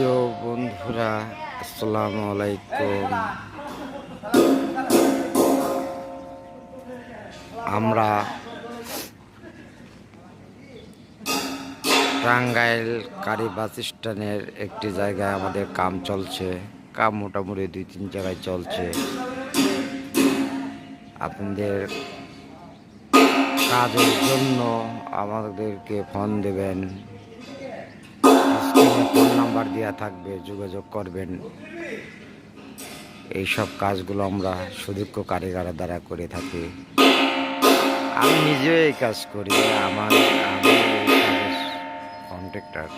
প্রিয় বন্ধুরা, আসসালামু আলাইকুম। আমরা টাঙ্গাইল কারি বাস স্ট্যান্ডের একটি জায়গায় আমাদের কাম চলছে। কাম মোটামুটি 2-3 জায়গায় চলছে। আপনাদের কাজের জন্য আমাদেরকে ফোন দেবেন, ফোন নাম্বার দেওয়া থাকবে, যোগাযোগ করবেন। এইসব কাজগুলো আমরা সুদক্ষ কারিগরের দ্বারা করে থাকি। আমি নিজেও এই কাজ করি, আমি এই কাজের কন্ট্রাক্টর।